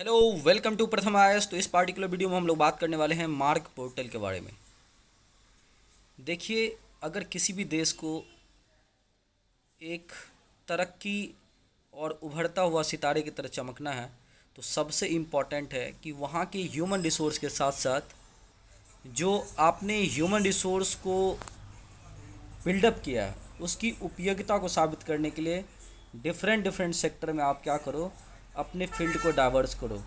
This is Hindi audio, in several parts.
हेलो, वेलकम टू प्रथम आयस। तो इस पार्टिकुलर वीडियो में हम लोग बात करने वाले हैं मार्क पोर्टल के बारे में। देखिए, अगर किसी भी देश को एक तरक्की और उभरता हुआ सितारे की तरह चमकना है तो सबसे इम्पॉर्टेंट है कि वहाँ के ह्यूमन रिसोर्स के साथ साथ जो आपने ह्यूमन रिसोर्स को बिल्डअप किया है उसकी उपयोगिता को साबित करने के लिए डिफरेंट डिफरेंट सेक्टर में आप क्या करो, अपने फील्ड को डाइवर्स करो,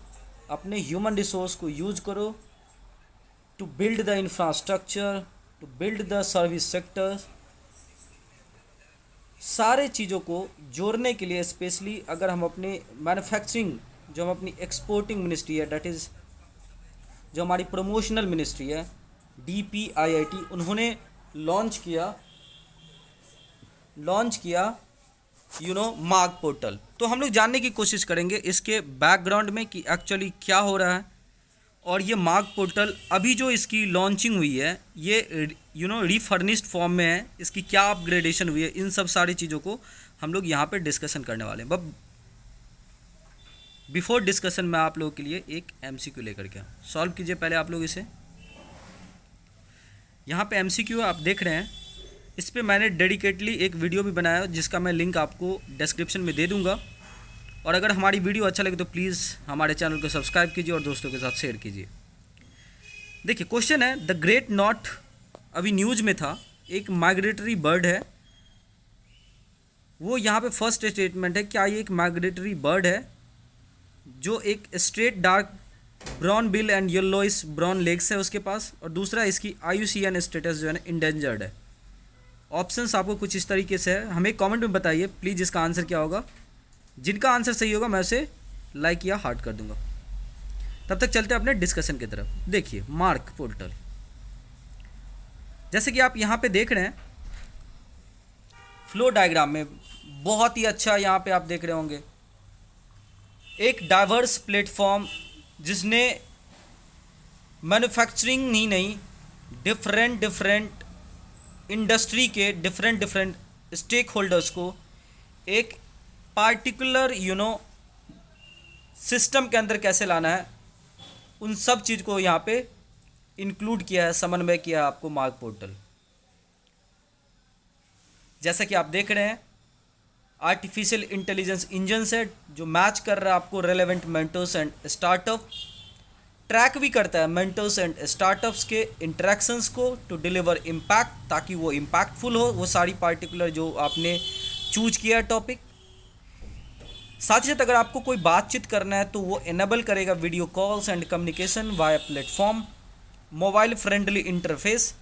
अपने ह्यूमन रिसोर्स को यूज करो to build the infrastructure, to build the service sector. सारे चीज़ों को जोड़ने के लिए स्पेशली अगर हम अपने मैन्युफैक्चरिंग, जो हम अपनी एक्सपोर्टिंग मिनिस्ट्री है, डेट इज़ जो हमारी प्रमोशनल मिनिस्ट्री है DPIIT, उन्होंने लॉन्च किया मार्क पोर्टल। तो हम लोग जानने की कोशिश करेंगे इसके बैकग्राउंड में कि एक्चुअली क्या हो रहा है। और ये मार्क पोर्टल अभी जो इसकी लॉन्चिंग हुई है ये रिफर्निश्ड फॉर्म में है, इसकी क्या अपग्रेडेशन हुई है, इन सब सारी चीज़ों को हम लोग यहाँ पे डिस्कशन करने वाले हैं। बट बिफोर डिस्कशन मैं आप लोगों के लिए एक MCQ लेकर के सॉल्व कीजिए पहले आप लोग इसे। यहाँ पे MCQ आप देख रहे हैं, इस पर मैंने डेडिकेटली एक वीडियो भी बनाया जिसका मैं लिंक आपको डिस्क्रिप्शन में दे दूँगा। और अगर हमारी वीडियो अच्छा लगे तो प्लीज़ हमारे चैनल को सब्सक्राइब कीजिए और दोस्तों के साथ शेयर कीजिए। देखिए, क्वेश्चन है द ग्रेट नॉट, अभी न्यूज़ में था, एक माइग्रेटरी बर्ड है। वो यहाँ पे फर्स्ट स्टेटमेंट है, क्या ये एक माइग्रेटरी बर्ड है जो एक straight dark brown bill and yellowish brown legs है उसके पास, और दूसरा इसकी IUCN स्टेटस जो है ना इंडेंजर्ड है। ऑप्शंस आपको कुछ इस तरीके से है, हमें कमेंट में बताइए प्लीज़ इसका आंसर क्या होगा। जिनका आंसर सही होगा मैं उसे लाइक या हार्ट कर दूंगा। तब तक चलते हैं अपने डिस्कशन की तरफ। देखिए, मार्क पोर्टल जैसे कि आप यहाँ पे देख रहे हैं फ्लो डायग्राम में, बहुत ही अच्छा यहाँ पे आप देख रहे होंगे एक डाइवर्स प्लेटफॉर्म जिसने मैन्युफैक्चरिंग ही नहीं, डिफरेंट इंडस्ट्री के डिफरेंट स्टेक होल्डर्स को एक पार्टिकुलर सिस्टम के अंदर कैसे लाना है, उन सब चीज़ को यहाँ पे इंक्लूड किया है, समन्वय किया है आपको मार्क पोर्टल। जैसा कि आप देख रहे हैं आर्टिफिशियल इंटेलिजेंस इंजन से जो मैच कर रहा है आपको relevant mentors and startup, track भी करता है मेंटर्स एंड स्टार्टअप्स के इंटरेक्शंस को टू डिलीवर इम्पैक्ट, ताकि वो इम्पैक्टफुल हो वो सारी पार्टिकुलर जो आपने चूज किया है टॉपिक। साथ ही साथ अगर आपको कोई बातचीत करना है तो वो इनेबल करेगा video calls and communication via platform, mobile friendly interface,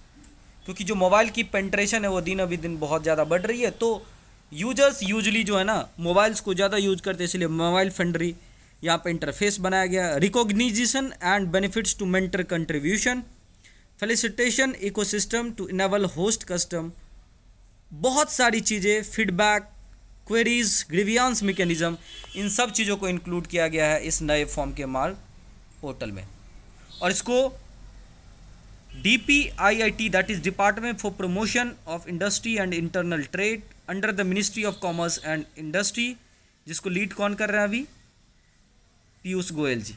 क्योंकि जो मोबाइल की पेंट्रेशन है वो दिन अभी दिन बहुत ज़्यादा बढ़ रही है, तो यूजर्स यूजली जो है ना मोबाइल्स को ज़्यादा यूज करते हैं, इसलिए मोबाइल फ्रेंडली यहाँ पे इंटरफेस बनाया गया। Recognition and benefits to mentor contribution, felicitation ecosystem to enable host custom, बहुत सारी चीज़ें, फीडबैक, क्वेरीज, ग्रीवियांस मैकेनिज्म, इन सब चीज़ों को इंक्लूड किया गया है इस नए फॉर्म के मार्क पोर्टल में। और इसको DPIIT, that is department for promotion of industry and internal trade, under the ministry of commerce and industry, जिसको लीड कौन कर रहे हैं अभी, पीयूष गोयल जी।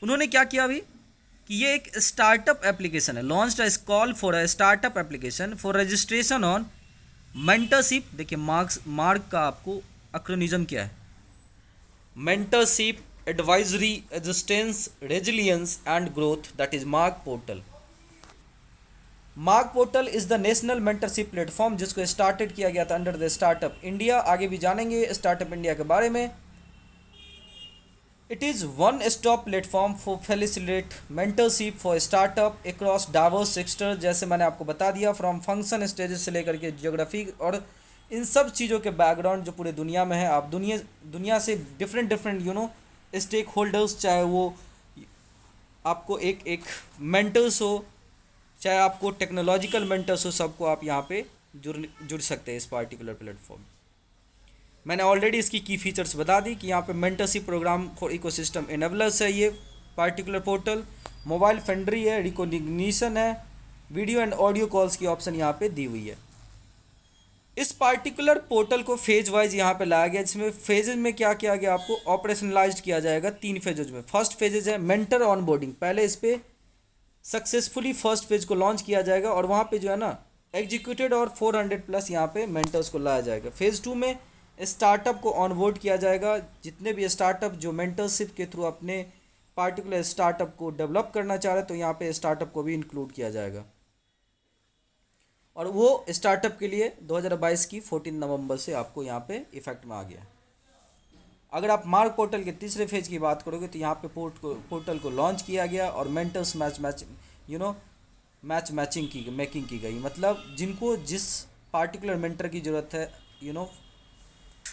उन्होंने क्या किया अभी कि ये एक स्टार्टअप एप्लीकेशन है, launched a call for a startup application for registration on mentorship. देखिए, मार्क का आपको एक्रोनिज्म क्या है, mentorship, advisory, assistance, resilience and growth, that is mark portal. Mark portal is the national mentorship platform जिसको स्टार्टेड किया गया था अंडर द स्टार्टअप इंडिया। आगे भी जानेंगे स्टार्टअप इंडिया के बारे में। It is one stop platform for facilitate mentorship for startup across diverse sector, जैसे मैंने आपको बता दिया, फ्रॉम फंक्शन स्टेजेस से लेकर के जियोग्राफी और इन सब चीज़ों के बैकग्राउंड जो पूरे दुनिया में है। आप दुनिया से डिफरेंट स्टेक होल्डर्स, चाहे वो आपको एक मेंटर्स हो, चाहे आपको टेक्नोलॉजिकल मेंटर्स हो, सबको आप यहाँ पे जुड़ सकते हैं इस पार्टिकुलर प्लेटफॉर्म। मैंने ऑलरेडी इसकी की फीचर्स बता दी कि यहाँ पे mentorship programme for ecosystem enablers है, ये पार्टिकुलर पोर्टल मोबाइल फ्रेंडली है, रिकॉग्निशन है, वीडियो एंड ऑडियो कॉल्स की ऑप्शन यहाँ पे दी हुई है। इस पार्टिकुलर पोर्टल को फेज वाइज यहाँ पे लाया गया, जिसमें फेजेज में क्या किया गया, आपको ऑपरेशनलाइज किया जाएगा 3 फेजेज में। फर्स्ट फेजेज है मेंटर ऑनबोर्डिंग, पहले इस पे सक्सेसफुली फर्स्ट फेज को लॉन्च किया जाएगा और वहाँ पे जो है ना एग्जीक्यूटेड और 400 प्लस यहाँ पे मेंटर्स को लाया जाएगा। फेज़ 2 में स्टार्टअप को ऑनबोर्ड किया जाएगा, जितने भी स्टार्टअप जो मेंटरशिप के थ्रू अपने पार्टिकुलर स्टार्टअप को डेवलप करना चाह रहे हैं तो यहाँ पे स्टार्टअप को भी इंक्लूड किया जाएगा। और वो स्टार्टअप के लिए 2022 की 14 नवंबर से आपको यहाँ पे इफेक्ट में आ गया। अगर आप मार्क पोर्टल के तीसरे फेज की बात करोगे तो यहाँ पे पोर्टल को लॉन्च किया गया और मेंटर्स मैच मैचिंग की मेकिंग की गई, मतलब जिनको जिस पार्टिकुलर मेंटर की ज़रूरत है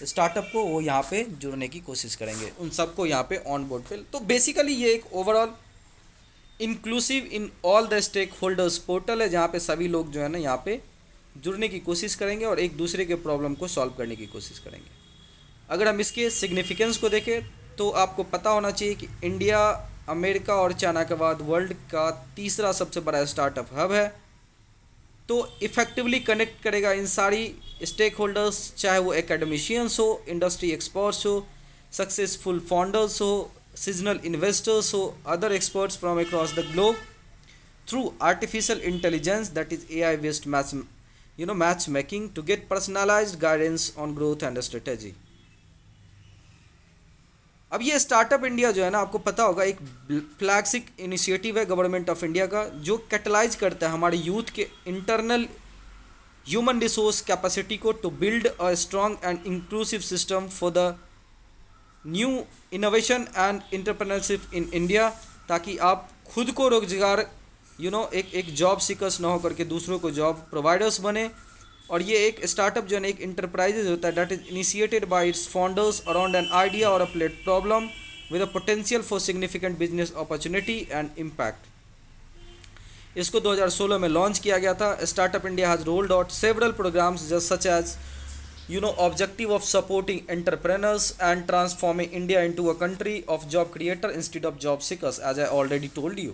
स्टार्टअप को, वो यहाँ पे जुड़ने की कोशिश करेंगे, उन सबको यहाँ पे ऑन बोर्ड पे। तो बेसिकली ये एक overall inclusive in all the stakeholders portal है, जहाँ पे सभी लोग जो है ना यहाँ पे जुड़ने की कोशिश करेंगे और एक दूसरे के प्रॉब्लम को सॉल्व करने की कोशिश करेंगे। अगर हम इसके सिग्निफिकेंस को देखें तो आपको पता होना चाहिए कि इंडिया अमेरिका और चाइना के बाद वर्ल्ड का तीसरा सबसे बड़ा स्टार्टअप हब है। तो इफ़ेक्टिवली कनेक्ट करेगा इन सारी स्टेक होल्डर्स, चाहे वो एकेडमिशियंस हो, इंडस्ट्री एक्सपर्ट्स हो, सक्सेसफुल फाउंडर्स हो, सीजनल इन्वेस्टर्स हो, other experts from across the globe through artificial intelligence that is AI based match making to get personalised guidance on growth and strategy. अब ये स्टार्टअप इंडिया जो है ना, आपको पता होगा एक फ्लैगशिप इनिशिएटिव है गवर्नमेंट ऑफ इंडिया का, जो कैटलाइज करता है हमारे यूथ के इंटरनल ह्यूमन रिसोर्स कैपेसिटी को to build a strong and inclusive system for the new innovation and entrepreneurship in India, ताकि आप खुद को रोजगार एक जॉब सीकर्स ना होकर के दूसरों को जॉब प्रोवाइडर्स बने। और ये एक स्टार्टअप जो है एक इंटरप्राइजेज होता है that is initiated by its founders around an idea और a plate problem with a potential for significant business opportunity and impact. इसको 2016 में लॉन्च किया गया था। Startup India has rolled out several programmes just such as objective of supporting entrepreneurs and transforming India into a country of job creator instead of job seekers, as I already told you.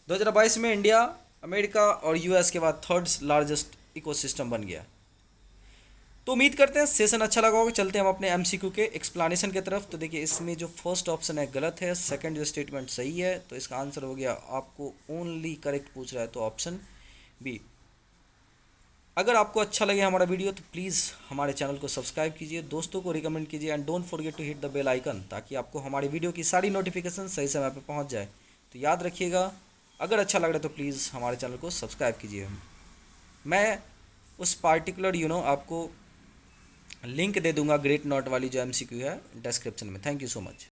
2022 में इंडिया अमेरिका और US के बाद थर्ड लार्जेस्ट इकोसिस्टम बन गया। तो उम्मीद करते हैं सेशन अच्छा लगा होगा। चलते हैं हम अपने MCQ के एक्सप्लेनेशन की तरफ। तो देखिए, इसमें जो फर्स्ट ऑप्शन है गलत है, सेकंड जो स्टेटमेंट सही है, तो इसका आंसर हो गया, आपको ओनली करेक्ट पूछ रहा है तो ऑप्शन बी। अगर आपको अच्छा लगे हमारा वीडियो तो प्लीज़ हमारे चैनल को सब्सक्राइब कीजिए, दोस्तों को रिकमेंड कीजिए and don't forget to hit the bell icon, ताकि आपको हमारी वीडियो की सारी नोटिफिकेशन सही समय पर पहुँच जाए। तो याद रखिएगा, अगर अच्छा लग रहा है तो प्लीज़ हमारे चैनल को सब्सक्राइब कीजिए। मैं उस पार्टिकुलर आपको लिंक दे दूंगा ग्रेट नॉट वाली जो MCQ है डिस्क्रिप्शन में। Thank you so much.